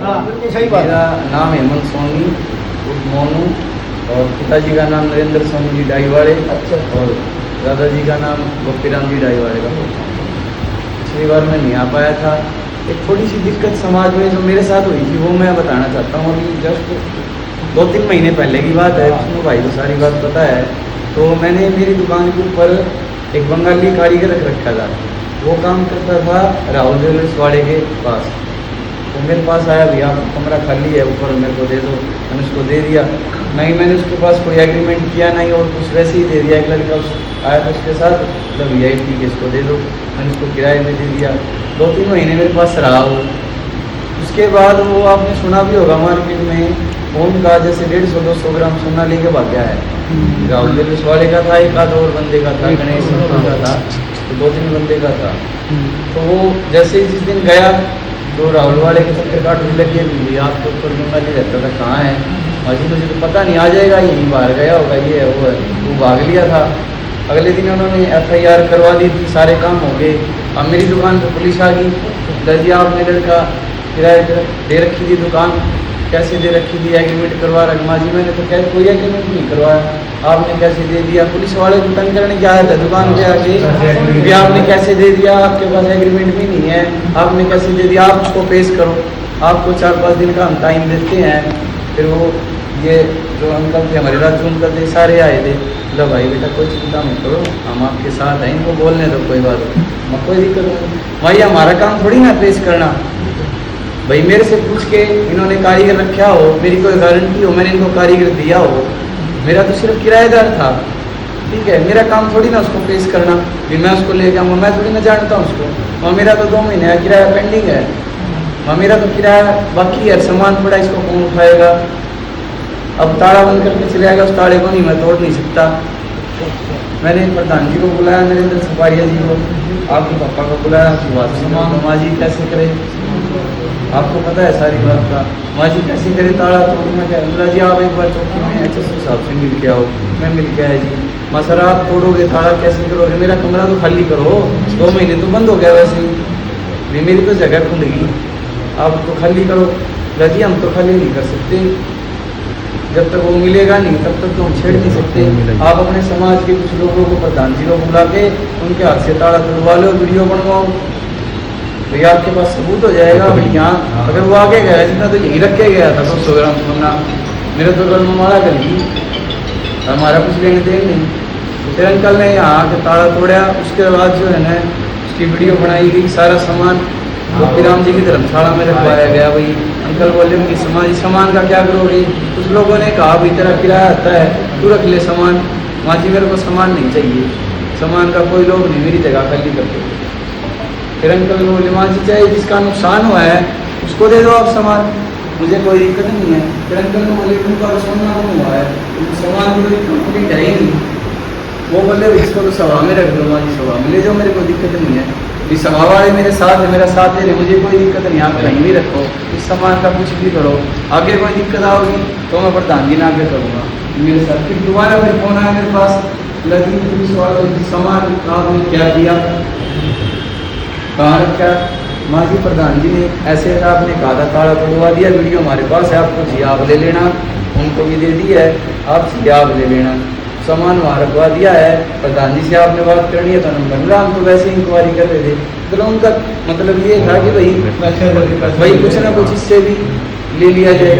सही बात। मेरा नाम हेमंत सोनी उर्फ मोनू और पिताजी का नाम नरेंद्र सोनी जी डाईवाड़े। अच्छा। और दादाजी का नाम गोपीराम जी डाईवाड़े का। पिछली बार मैं नहीं आ पाया था। एक थोड़ी सी दिक्कत समाज में जो मेरे साथ हुई थी वो मैं बताना चाहता हूँ। अभी जस्ट 2-3 महीने पहले की बात है। उसमें भाई को सारी बात पता है। तो मैंने मेरी दुकान के ऊपर एक बंगाली कारीगर रख रखा था। वो काम करता था राहुल ज्वेलर्स वाड़े के पास। तो मेरे पास आया, भैया कमरा खाली है ऊपर, मेरे को दे दो। मैंने उसको दे दिया। नहीं मैंने उसके पास कोई एग्रीमेंट किया नहीं और कुछ वैसे ही दे दिया। एक लड़का आया था उसके साथ, मतलब भैया ठीक है इसको दे दो। मैंने उसको किराए में दे दिया। 2-3 महीने मेरे पास रहा वो। उसके बाद वो आपने सुना भी होगा मार्केट में फोन का जैसे 150-200 ग्राम सोना लेके भाग गया है। राहुल ज्वेलर्स वाले का था, एक आध और बंदे का था, गणेश का था, तो 2-3 बंदे का था। तो वो जैसे ही जिस दिन गया तो राहुल वाले के चक्कर काटने लगे। भैया आपके ऊपर बंगाली रहता था, कहाँ है? अजी मुझे तो पता नहीं, आ जाएगा, यहीं बाहर गया होगा, ये है वो है। वो भाग लिया था। अगले दिन उन्होंने FIR करवा दी थी, सारे काम हो गए। अब मेरी दुकान पर पुलिस आ गई। दर्जी आपने लड़का किराए दे रखी थी दुकान, कैसे दे रखी थी? एग्रीमेंट करवा रखा जी। मैंने तो क्या कोई एग्रीमेंट नहीं करवाया, आपने कैसे दे दिया? पुलिस वाले को तंग करने क्या आया था दुकान पे आके भी आपने कैसे दे दिया? आपके पास एग्रीमेंट भी नहीं है, आपने कैसे दे दिया? आप उसको पेश करो। आपको 4-5 दिन का हम टाइम देते हैं। फिर वो ये जो अंकल थे हमारे राजू अंकल थे, सारे आए थे। बोला भाई बेटा कोई चिंता मत करो, हम आपके साथ हैं, इनको बोलने दो, कोई बात नहीं, कोई दिक्कत नहीं। भाई हमारा काम थोड़ी ना पेश करना। भाई मेरे से पूछ के इन्होंने कारीगर रखा हो, मेरी कोई गारंटी हो, मैंने इनको कारीगर दिया हो, मेरा तो सिर्फ किराएदार था, ठीक है? मेरा काम थोड़ी ना उसको पेश करना, फिर मैं उसको ले जाऊँगा, मैं थोड़ी ना जानता हूँ उसको। वहाँ मेरा तो 2 महीने का किराया पेंडिंग है, वहाँ मेरा तो किराया बाकी है, सामान पड़ा, इसको कौन उठाएगा? अब ताला बंद करके चले आएगा, उस ताले को नहीं मैं तोड़ नहीं सकता। मैंने प्रधान जी को बुलाया, नरेंद्र सफारिया जी को, आपके पापा को बुलाया, माँ जी कैसे करे, आपको पता है सारी बात का, माँ जी कैसे करे ताला तोड़ना क्या? बोला जी आप एक बार चौकी में HSO साहब से मिल के आओ। मैं मिल के आया जी। माँ सर आप तोड़ोगे ताला कैसे करोगे? मेरा कमरा तो खाली करो, 2 महीने तो बंद हो गया वैसे ही, मेरी तो जगह खुल गई, आप तो खाली करो। बोला जी हम तो खाली नहीं कर सकते, जब तक वो मिलेगा नहीं तब तक तो हम छेड़ नहीं सकते। आप अपने समाज के कुछ लोगों को, प्रधान जी को बुला के उनके हाथ से ताला तोड़वा लो, वीडियो बनवाओ, तो ये आपके पास सबूत हो जाएगा। भाई यहाँ अगर वो आगे गया जितना तो यही रख के गया था 200 ग्राम सोना, मेरे तो कल हमारा कर ली, हमारा कुछ लेने देन नहीं। फिर अंकल ने यहाँ आके ताला तोड़ा। उसके बाद जो है ना उसकी वीडियो बनाई गई, सारा सामान गोपीराम जी की धर्मशाला में रखवाया गया। भाई अंकल बोले कि सामान का क्या करोगे? कुछ लोगों ने कहा भाई तेरा किराया आता है, तू रख ले सामान। माँ जी मेरे को सामान नहीं चाहिए, सामान का कोई लोग नहीं, मेरी जगह खाली कर दो। फिर अंकल बोले माँ जी चाहे जिसका नुकसान हुआ है उसको दे दो आप सामान, मुझे कोई दिक्कत नहीं है। फिर अंकल को बोले उनका सोना हुआ है, सामान कंप्लीट है ही नहीं। वो बोले इसको तो सभा में रख दो, माँ जी सभा में ले जाओ, मेरे कोई दिक्कत नहीं है। इस सभा वाले मेरे साथ है, मेरा साथ दे रहे, मुझे कोई दिक्कत नहीं, आप कहीं भी रखो, इस सामान का कुछ भी करो। आगे कोई दिक्कत आओगी तो मैं प्रधान जी ने आगे करूँगा मेरे साथ। फिर दोबारा फिर फोन आया मेरे पास, लगी पुलिस वालों सामान आपने क्या किया, कहाँ रखा? माँ जी प्रधान जी ने ऐसे आपने कहा था ताला तोड़वा दिया, वीडियो हमारे पास है, आपको जी आप ले लेना, उनको भी दे दी है, आप जी आप ले लेना, सामान वहाँ रखवा दिया है। प्रधान जी से आपने बात करनी है तो नंबर मिला, हम तो वैसे इंक्वायरी कर रहे थे। तो उनका मतलब ये था कि भाई कुछ ना कुछ इससे भी ले लिया जाए,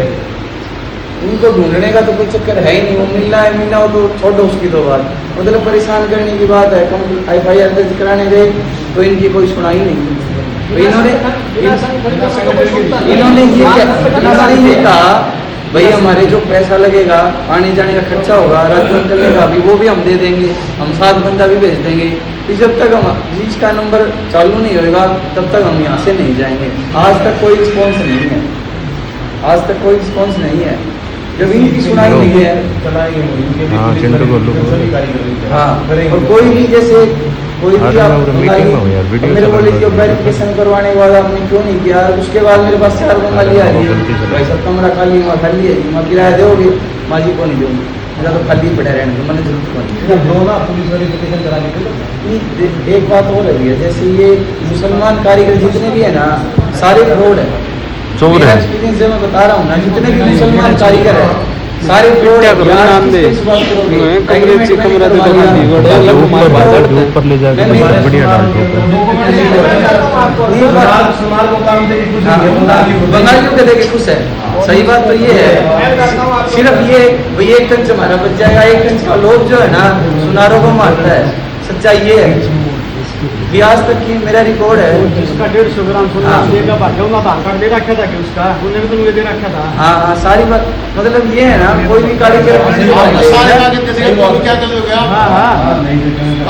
उनको ढूंढने का तो कोई चक्कर है ही नहीं। वो मिलना है, मिलना हो तो छोड़ो उसकी तो बात, मतलब परेशान करने की बात है। FIR दर्ज कराने गए तो इनकी कोई सुनाई नहीं। तो इन्होंने ये कहा भाई हमारे जो पैसा लगेगा, आने जाने का खर्चा होगा, राजू करने का भी, वो भी हम दे देंगे, हम 7 बंदा भी भेज देंगे। फिर जब तक हम बीच का नंबर चालू नहीं होगा तब तक हम यहाँ से नहीं जाएंगे। आज तक कोई रिस्पॉन्स नहीं है, आज तक कोई रिस्पॉन्स नहीं है, जब इनकी सुनाई नहीं है। हाँ और कोई भी जैसे कोई भी आप मेरे बोले जो वेरिफिकेशन करवाने के बाद आपने क्यों नहीं किया? उसके बाद मेरे पास 4 बंगाली आ रही है, भाई सब कमरा खाली वहाँ खाली है, वहाँ किराया दोगे? माँ जी को नहीं दूँगी, मेरा तो खाली पड़े रहने दो, मैंने जरूरत पुलिस वेरिफिकेशन कराने के। एक बात हो रही है, जैसे ये मुसलमान कारीगर जितने भी है ना सारे फ्रॉड है, चोर मेरा है। एक्सपीरियंस से मैं बता रहा हूँ ना, जितने भी मुसलमान कारीगर है सारे फ्रॉड है। क्या यार, नाम दे? किस बात करोगे? कमरे Agreement से मैंने कमरा दे करवा लिया। दो, मैं ऊपर ऊपर बादल के ऊपर ले जाके मैं मेरा- बढ़िया डाल दो। बंगालियों के देखे खुश है। सही बात तो ये है, सिर्फ ये भाई एक कंच हमारा बच जाएगा, एक कंच का लोग जो है ना सुनारों को मारता है। सच्चाई ये है कि आज तक की मेरा रिकॉर्ड है। उसका 150 ग्राम सोना हाँ। देगा भाग्य उन्होंने आधार कार्ड दे रखा था कि उसका उन्होंने भी तो मुझे दे रखा था। हाँ हाँ, सारी बात मतलब ये है ना, कोई भी कारीगर हाँ हाँ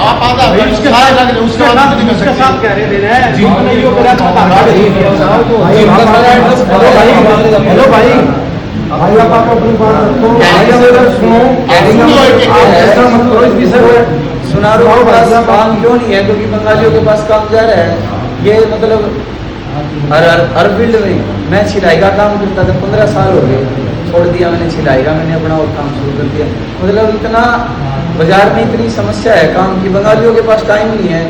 आप आधा भाई उसके साथ उसके साथ उसके साथ कह रहे थे ना जिन्होंने ये मेरा आधार कार्ड दे दिया। हेलो भाई, हेलो भाई, भाई आप अपनी बात रखो। सुनो, ऐसा मत करो इस विषय में। सुनारों के पास काम क्यों नहीं है? क्योंकि बंगालियों के पास काम जा रहा है। ये मतलब हर फील्ड में मैं सिलाई का काम करता था, 15 साल हो गए, छोड़ दिया मैंने सिलाई का, मैंने अपना और काम शुरू कर दिया। मतलब इतना बाजार में इतनी समस्या है काम की, बंगालियों के पास टाइम नहीं है।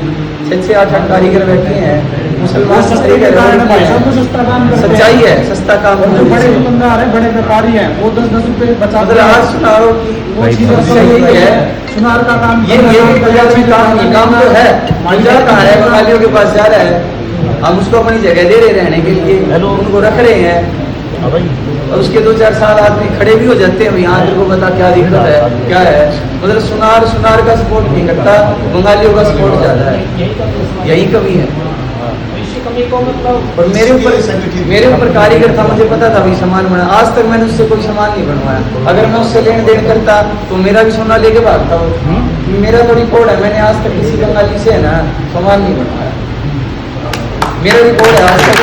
6-8 कारीगर बैठे हैं, मुसलमान सही कह रहे हैं। सच्चाई है, सस्ता काम जो बड़े दुकानदार हैं, बड़े व्यापारी हैं, वो 10-10 रुपए बचा मतलब आज सुनारों की वो चीजें समस्या यही है। सुनार का काम ये बाजार में काम नहीं, काम तो है, बाजार कहाँ है? बंगालियों के पास जा रहा है, हम उसको अपनी जगह दे रहे रहने के लिए, उनको रख रहे हैं और उसके 2-4 साल आदमी खड़े भी हो जाते हैं। यहाँ तेरे को बता क्या दिक्कत है, क्या है? मतलब सुनार का सपोर्ट नहीं करता, बंगालियों का सपोर्ट ज्यादा है, यही कमी है। और मेरे ऊपर कारीगर था, मुझे पता था भाई सामान बना, आज तक मैंने उससे कोई सामान नहीं बनवाया। अगर मैं उससे लेन देन करता तो मेरा भी सोना लेके भागता वो। मेरा तो रिकॉर्ड है, मैंने आज तक किसी बंगाली से है ना सामान नहीं बनवाया। मेरा रिकॉर्ड है, आज तक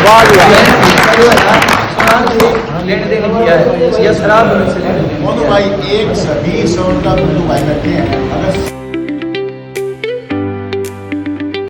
लेन देन किया है या शराब से लेन देन मोनू किया है। भाई एक सभी 100 का मोनू भाई बैठे हैं